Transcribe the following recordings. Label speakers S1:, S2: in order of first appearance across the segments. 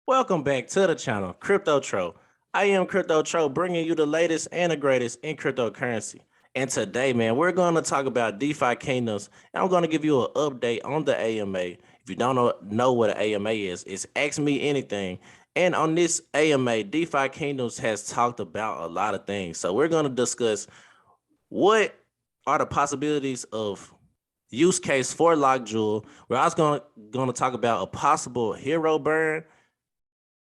S1: Welcome back to the channel, Crypto Tro. I am Crypto Tro, bringing you the latest and the greatest in cryptocurrency. And today, man, we're going to talk about DeFi kingdoms, and I'm going to give you an update on the AMA. If you don't know what an AMA is, it's Ask Me Anything. And on this AMA, DeFi kingdoms has talked about a lot of things. So we're going to discuss what are the possibilities of use case for Lock Jewel. We're also going to talk about a possible hero burn.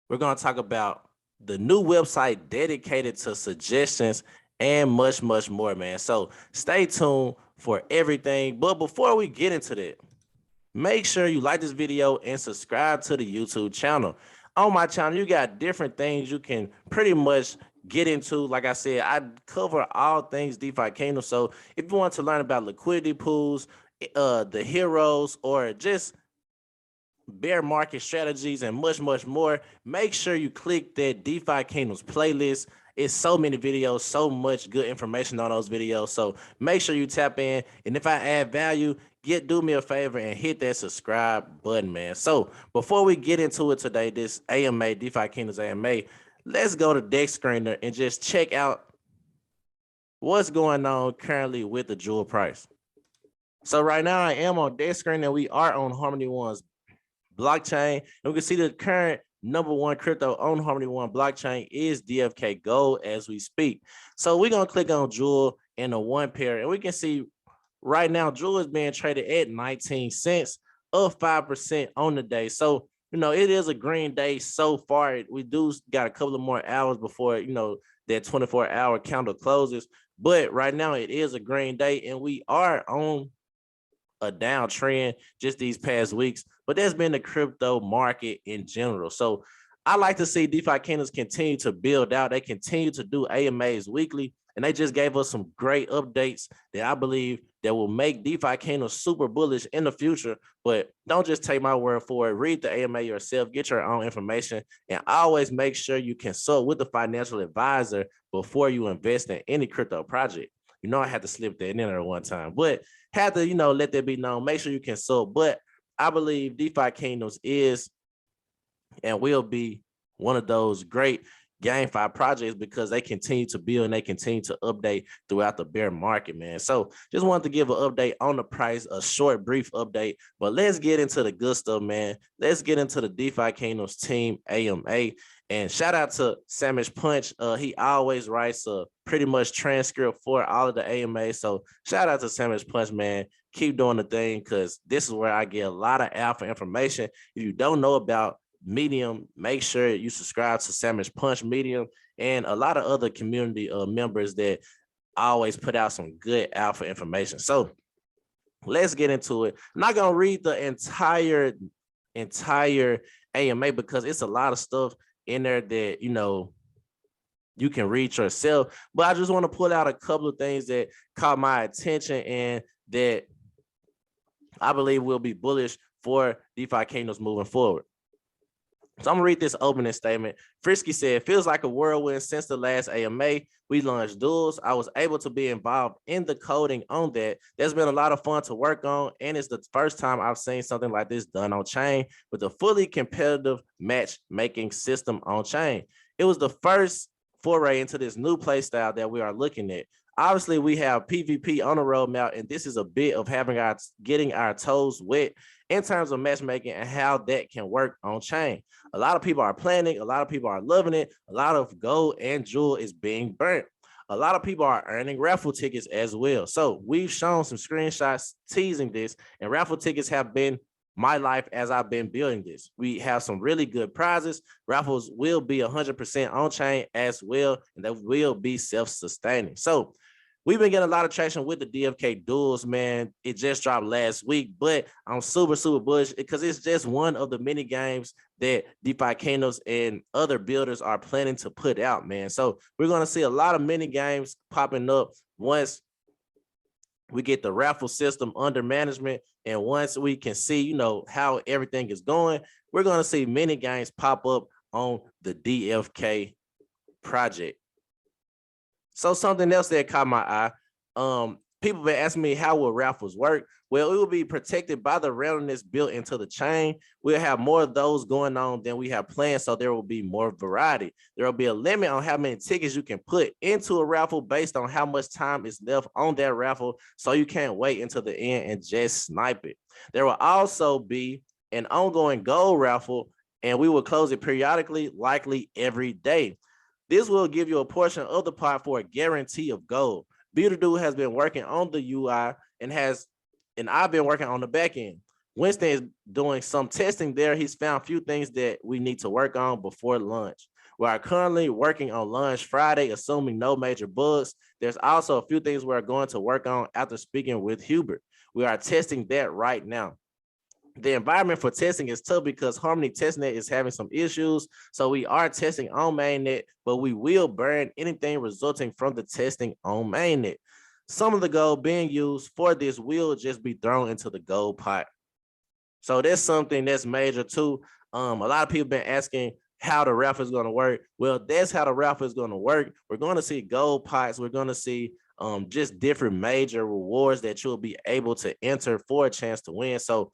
S1: We're going to talk about the new website dedicated to suggestions and much, much more, man. So stay tuned for everything. But before we get into that, make sure you like this video and subscribe to the YouTube channel. On my channel, you got different things you can pretty much get into. Like I said, I cover all things DeFi Kingdom. So if you want to learn about liquidity pools, the heroes, or just bear market strategies and much, much more, make sure you click that DeFi Kingdoms playlist. It's so many videos, so much good information on those videos. So make sure you tap in. And if I add value, do me a favor and hit that subscribe button, man. So before we get into it today, this AMA, DeFi Kingdoms AMA, let's go to Dex Screener and just check out what's going on currently with the Jewel price. So right now I am on Dex Screener and we are on Harmony One's blockchain, and we can see the current #1 crypto on Harmony One blockchain is DFK Gold as we speak. So we're gonna click on Jewel in a one pair, and we can see right now Jewel is being traded at 19 cents, up 5% on the day. So it is a green day so far. We do got a couple of more hours before that 24-hour candle closes, but right now it is a green day, and we are on a downtrend just these past weeks, but there's been the crypto market in general. So I like to see DeFi Kingdoms continue to build out. They continue to do AMAs weekly, and they just gave us some great updates that I believe that will make DeFi Kingdoms super bullish in the future. But don't just take my word for it. Read the AMA yourself, get your own information, and always make sure you consult with the financial advisor before you invest in any crypto project. I had to slip that in there one time, but had to, let that be known. Make sure you consult. But I believe DeFi Kingdoms is and will be one of those great GameFi projects because they continue to build and they continue to update throughout the bear market, man. So just wanted to give an update on the price, a short, brief update. But let's get into the good stuff, man. Let's get into the DeFi Kingdoms team AMA. And shout out to Sandwich Punch. He always writes a pretty much transcript for all of the AMA. So shout out to Sandwich Punch, man. Keep doing the thing because this is where I get a lot of alpha information. If you don't know about Medium, make sure you subscribe to Sandwich Punch Medium and a lot of other community members that always put out some good alpha information. So let's get into it. I'm not gonna read the entire AMA because it's a lot of stuff in there that you can read yourself, but I just want to pull out a couple of things that caught my attention and that I believe will be bullish for DeFi Kingdoms moving forward. So I'm gonna read this opening statement. Frisky said, "Feels like a whirlwind since the last AMA. We launched Duels. I was able to be involved in the coding on that. There's been a lot of fun to work on, and it's the first time I've seen something like this done on chain with a fully competitive matchmaking system on chain. It was the first foray into this new play style that we are looking at. Obviously, we have PvP on the roadmap, and this is a bit of getting our toes wet in terms of matchmaking and how that can work on chain. A lot of people are planning, a lot of people are loving it, a lot of gold and jewel is being burnt. A lot of people are earning raffle tickets as well. So we've shown some screenshots teasing this, and raffle tickets have been my life as I've been building this. We have some really good prizes. Raffles will be 100% on chain as well, and they will be self-sustaining. So we've been getting a lot of traction with the DFK duels, man. It just dropped last week, but I'm super, super bullish because it's just one of the many games that DeFi Kingdoms and other builders are planning to put out, man. So we're going to see a lot of mini games popping up once we get the raffle system under management. And once we can see, how everything is going, we're going to see many games pop up on the DFK project. So something else that caught my eye, people been asking me how will Raffles work. Well, it will be protected by the randomness built into the chain. We'll have more of those going on than we have planned, so there will be more variety. There will be a limit on how many tickets you can put into a raffle based on how much time is left on that raffle, so you can't wait until the end and just snipe it. There will also be an ongoing gold raffle, and we will close it periodically, likely every day. This will give you a portion of the pot for a guarantee of gold. Builder Dude has been working on the UI and I've been working on the back end. Winston is doing some testing there. He's found a few things that we need to work on before lunch. We are currently working on lunch Friday, assuming no major bugs. There's also a few things we're going to work on after speaking with Hubert. We are testing that right now. The environment for testing is tough because Harmony testnet is having some issues. So we are testing on mainnet, but we will burn anything resulting from the testing on mainnet. Some of the gold being used for this will just be thrown into the gold pot. So that's something that's major too. A lot of people been asking how the raffle is going to work. Well, that's how the raffle is going to work. We're going to see gold pots. We're going to see just different major rewards that you'll be able to enter for a chance to win. So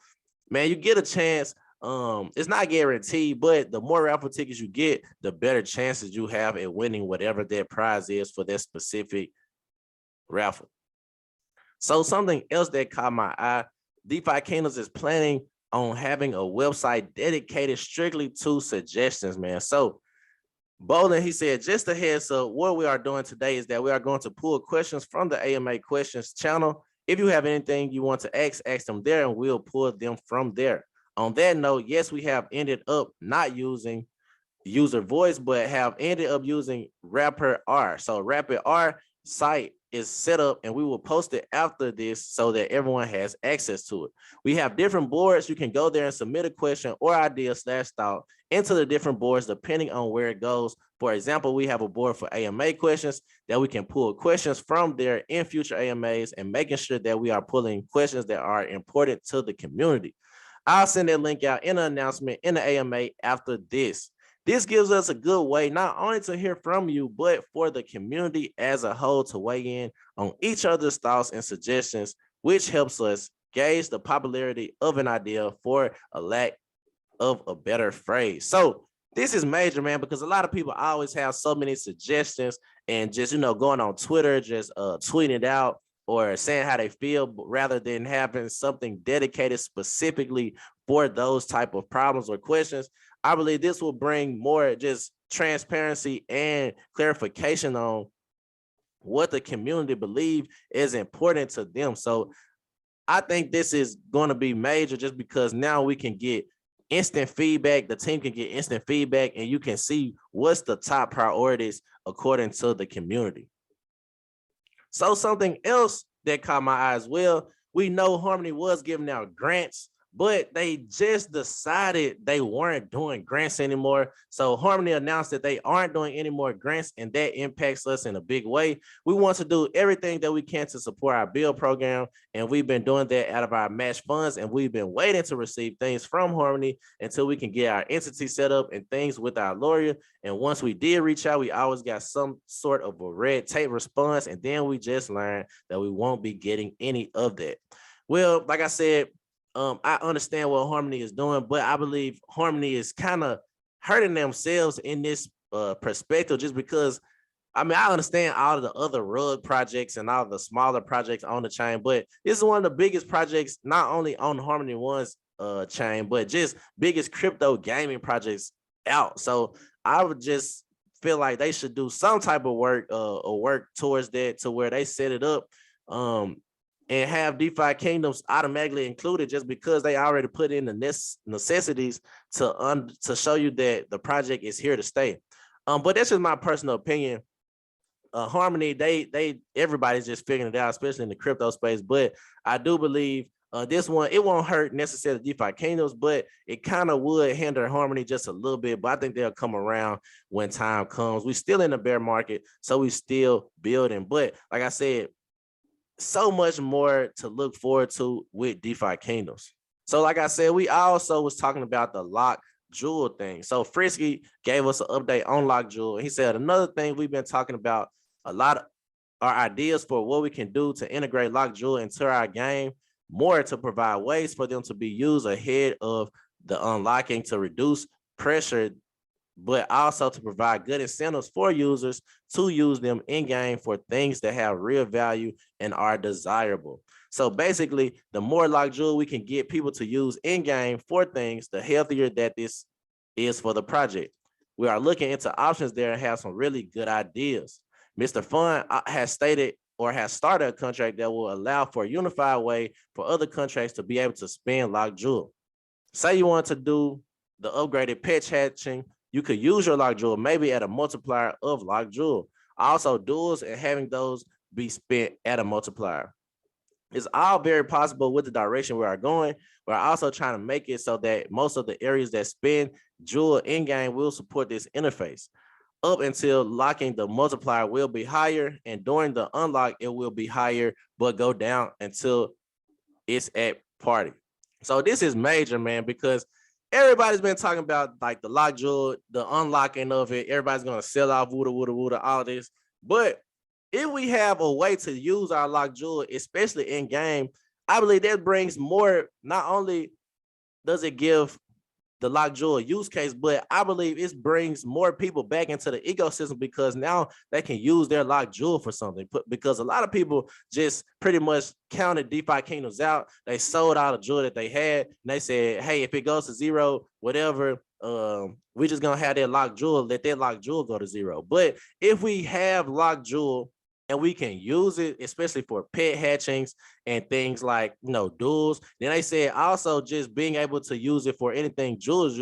S1: man, you get a chance. It's not guaranteed, but the more raffle tickets you get, the better chances you have at winning whatever that prize is for that specific raffle. So something else that caught my eye, DeFi Kingdoms is planning on having a website dedicated strictly to suggestions, man. So Bolin, he said, just a heads up, what we are doing today is that we are going to pull questions from the AMA questions channel. If you have anything you want to ask them there, and we'll pull them from there. On that note, yes, we have ended up not using user voice, but have ended up using Rapper R. So Rapper R site is set up, and we will post it after this so that everyone has access to it. We have different boards. You can go there and submit a question or idea / thought into the different boards depending on where it goes. For example, we have a board for AMA questions that we can pull questions from there in future AMAs and making sure that we are pulling questions that are important to the community. I'll send that link out in an announcement in the AMA after this. This gives us a good way not only to hear from you, but for the community as a whole to weigh in on each other's thoughts and suggestions, which helps us gauge the popularity of an idea for a lack of a better phrase. So this is major, man, because a lot of people always have so many suggestions and just, going on Twitter, just tweeting it out or saying how they feel, rather than having something dedicated specifically for those type of problems or questions. I believe this will bring more just transparency and clarification on what the community believe is important to them. So I think this is going to be major just because now we can get instant feedback. The team can get instant feedback and you can see what's the top priorities according to the community. So something else that caught my eye as well, we know Harmony was giving out grants, but they just decided they weren't doing grants anymore. So Harmony announced that they aren't doing any more grants, and that impacts us in a big way. We want to do everything that we can to support our build program, and we've been doing that out of our match funds, and we've been waiting to receive things from Harmony until we can get our entity set up and things with our lawyer. And once we did reach out, we always got some sort of a red tape response, and then we just learned that we won't be getting any of that. Well, like I said, I understand what Harmony is doing, but I believe Harmony is kind of hurting themselves in this perspective, just because, I understand all of the other rug projects and all the smaller projects on the chain, but this is one of the biggest projects, not only on Harmony One's chain, but just biggest crypto gaming projects out. So I would just feel like they should do some type of work or work towards that, to where they set it up and have DeFi Kingdoms automatically included, just because they already put in the necessities to show you that the project is here to stay. But that's just my personal opinion. Harmony, everybody's just figuring it out, especially in the crypto space. But I do believe this one, it won't hurt necessarily DeFi Kingdoms, but it kind of would hinder Harmony just a little bit. But I think they'll come around when time comes. We're still in the bear market, so we still building. But like I said, so much more to look forward to with DeFi Kingdoms. So like I said, we also was talking about the lock jewel thing. So Frisky gave us an update on lock jewel. He said another thing we've been talking about a lot are ideas for what we can do to integrate Lock Jewel into our game more to provide ways for them to be used ahead of the unlocking to reduce pressure, but also to provide good incentives for users to use them in game for things that have real value and are desirable. So basically, the more Lock Jewel we can get people to use in game for things, the healthier that this is for the project. We are looking into options there and have some really good ideas. Mr. Fun has stated or has started a contract that will allow for a unified way for other contracts to be able to spend Lock Jewel. Say you want to do the upgraded pet hatching, you could use your Lock Jewel maybe at a multiplier of Lock Jewel. Also, duels and having those be spent at a multiplier. It's all very possible with the direction we are going. We're also trying to make it so that most of the areas that spend Jewel in-game will support this interface. Up until locking, the multiplier will be higher, and during the unlock, it will be higher, but go down until it's at party. So this is major, man, because everybody's been talking about like the Lock Jewel, the unlocking of it. Everybody's gonna sell off woota, all this. But if we have a way to use our Lock Jewel, especially in game, I believe that brings more. Not only does it give the Lock Jewel use case, but I believe it brings more people back into the ecosystem because now they can use their Lock Jewel for something. Because a lot of people just pretty much counted DeFi Kingdoms out. They sold out a jewel that they had, and they said, "Hey, if it goes to zero, whatever, we just gonna have that Lock Jewel. Let that Lock Jewel go to zero." But if we have Lock Jewel and we can use it, especially for pet hatchings and things like, duels. Then they said also just being able to use it for anything jewels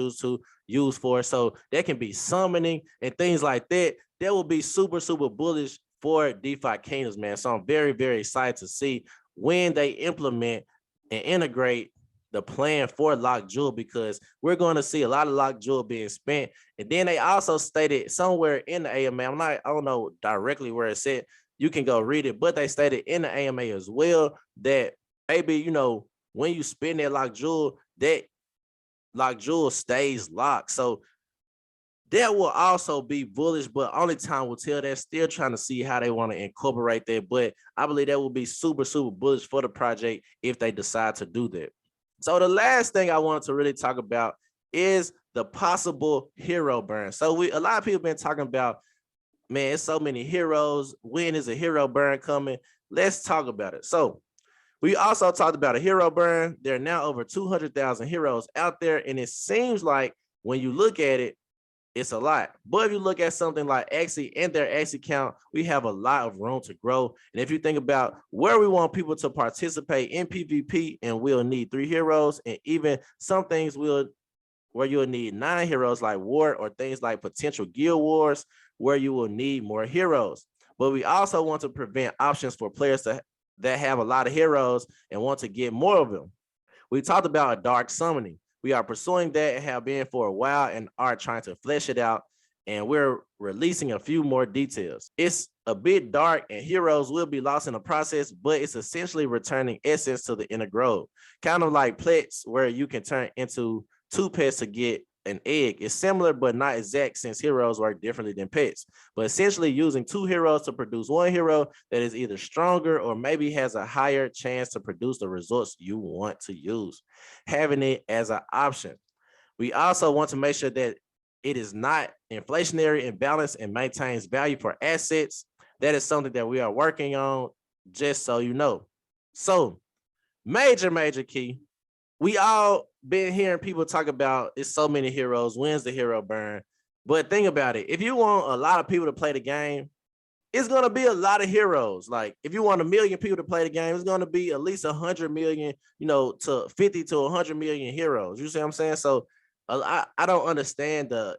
S1: use for. So that can be summoning and things like that. That will be super, super bullish for DeFi Kingdoms, man. So I'm very, very excited to see when they implement and integrate the plan for Lock Jewel, because we're going to see a lot of Lock Jewel being spent. And then they also stated somewhere in the AMA, I don't know directly where it said, you can go read it, but they stated in the AMA as well that maybe, when you spend that Lock Jewel stays locked. So that will also be bullish, but only time will tell. They're still trying to see how they want to incorporate that. But I believe that will be super, super bullish for the project if they decide to do that. So the last thing I wanted to really talk about is the possible hero burn. So a lot of people have been talking about, man, it's so many heroes. When is a hero burn coming? Let's talk about it. So we also talked about a hero burn. There are now over 200,000 heroes out there, and it seems like when you look at it, it's a lot. But if you look at something like Axie and their Axie count, we have a lot of room to grow. And if you think about where we want people to participate in PvP, and we'll need 3 heroes, and even some things where you'll need 9 heroes like War, or things like potential guild wars, where you will need more heroes. But we also want to prevent options for players that have a lot of heroes and want to get more of them. We talked about a dark summoning. We are pursuing that and have been for a while and are trying to flesh it out. And we're releasing a few more details. It's a bit dark and heroes will be lost in the process, but it's essentially returning essence to the inner grove. Kind of like pets where you can turn into 2 pets to get an egg. Is similar but not exact, since heroes work differently than pets, but essentially using 2 heroes to produce 1 hero that is either stronger or maybe has a higher chance to produce the results you want to use, having it as an option. We also want to make sure that it is not inflationary and balanced and maintains value for assets. That is something that we are working on, just so you know. So major key. We all been hearing people talk about it's so many heroes, when's the hero burn? But think about it. If you want a lot of people to play the game, it's going to be a lot of heroes. Like if you want 1 million people to play the game, it's going to be at least 100 million, to 50 to 100 million heroes. You see what I'm saying? So I don't understand the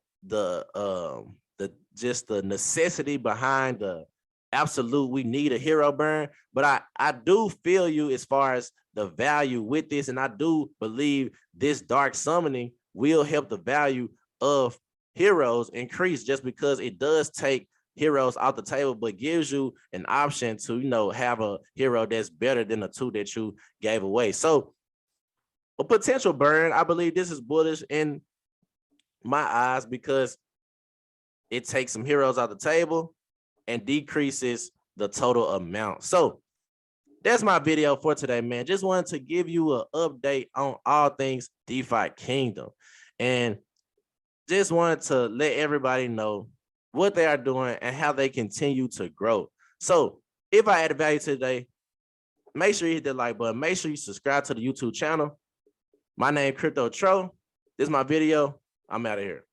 S1: just the necessity behind the absolute we need a hero burn, but I do feel you as far as the value with this, and I do believe this dark summoning will help the value of heroes increase, just because it does take heroes off the table, but gives you an option to have a hero that's better than the 2 that you gave away. So a potential burn, I believe this is bullish in my eyes, because it takes some heroes off the table and decreases the total amount. So that's my video for today, man. Just wanted to give you an update on all things DeFi Kingdom. And just wanted to let everybody know what they are doing and how they continue to grow. So if I added value today, make sure you hit that like button. Make sure you subscribe to the YouTube channel. My name is Crypto Tro. This is my video. I'm out of here.